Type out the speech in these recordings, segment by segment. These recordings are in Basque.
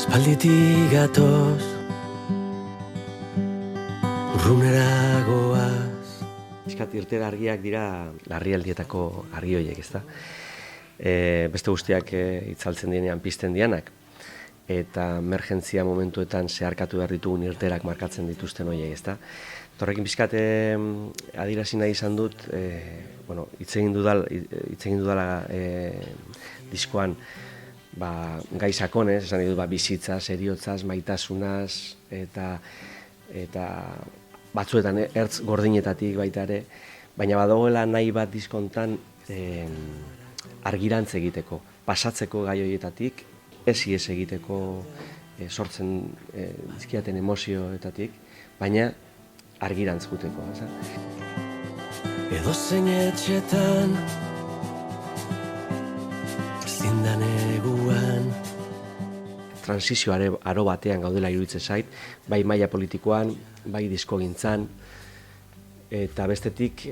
Aspalditik gatoz, urrunera goaz. Pixkat irtera argiak dira larrialdietako argi horiek, ezta? Beste guztiak itzaltzen dienean pizten dianak, eta emergentzia momentuetan zeharkatu behar ditugun irterak markatzen dituzten horiek, ezta? Horrekin pixkat adierazi nahi izan dut, hitz egin dudala diskoan, gai sakonez, esan dut bizitzaz, heriotzaz, maitasunaz, eta batzuetan ertz gordinetatik baita ere, baina badagoela nahi bat diskontan argirantz egiteko, pasatzeko gai horietatik, ez egiteko sortzen dizkiaten emozioetatik, baina argirantz guteko. Edozein etxetan, zindan eguan. Transizio aro batean gaudela iruditzen zait, bai maila politikoan, bai diskogintzan, eta bestetik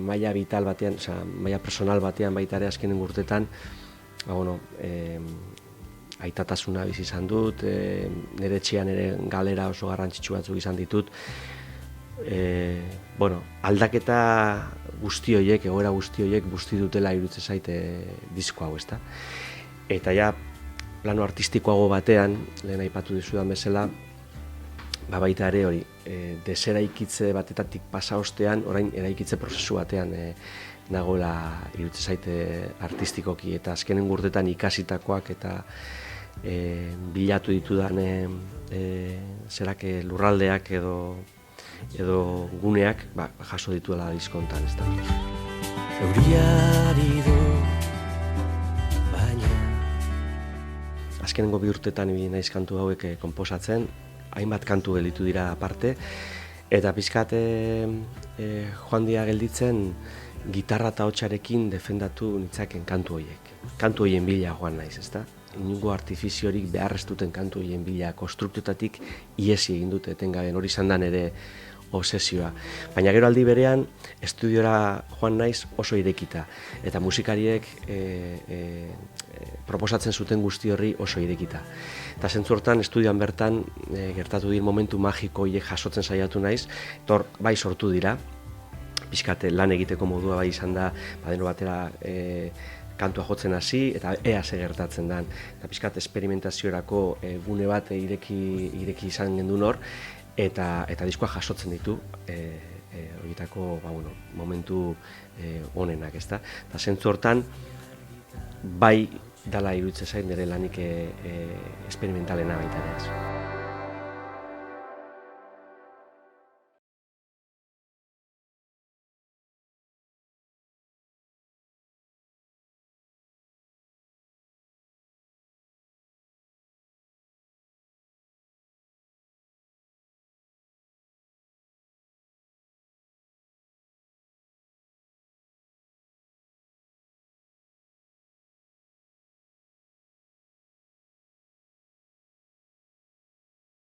maila vital batean, maila personal batean baita ere azkenen urtetan, aitatasuna bizi izan dut, nire etxean ere galera oso garrantzitsu batzuk izan ditut. Aldaketa guzti horiek, egoera guzti horiek busti dutela iruditzen zait disko hau, ezta? Eta ja, plano artistikoago batean, lehen aipatu dizudan bezala, baita ere hori, deseraikitze batetatik pasa ostean, orain eraikitze prozesu batean nagoela iruditzen zaite artistikoki, eta azkenen urtetan ikasitakoak eta bilatu ditudan lurraldeak edo guneak jaso dituela diskontan, ezta. Euriari du, baina azkenengo bi urtetan ibili naiz kantu hauek konposatzen, hainbat kantu gelditu dira aparte, eta pixkat joan dira gelditzen gitarra eta hotsarekin defendatu nitzaken kantu horiek. Kantu horien bila joan naiz, ezta? Inongo artifiziorik behar ez duten kantu horien bila, konstruktotatik iesi egin dute etengaben, hori izan da nire obsesioa. Baina gero aldi berean, estudiora joan naiz oso irekita, eta musikariek proposatzen zuten guzti horri oso irekita. Eta zentzu hortan, estudioan bertan, gertatu dir momentu magiko horiek jasotzen saiatu naiz, eta hor, bai sortu dira, pixkat lan egiteko modua bai izan da, deno batera kantua jotzen hasi, eta ea ze gertatzen den. Eta pixkat esperimentaziorako gune bat ireki izan gendun hor, eta diskoa jasotzen ditu, horietako momentu onenak, ezta? Eta zentzu hortan, bai dala iruditzen zait nire lanik esperimentalena baita ere.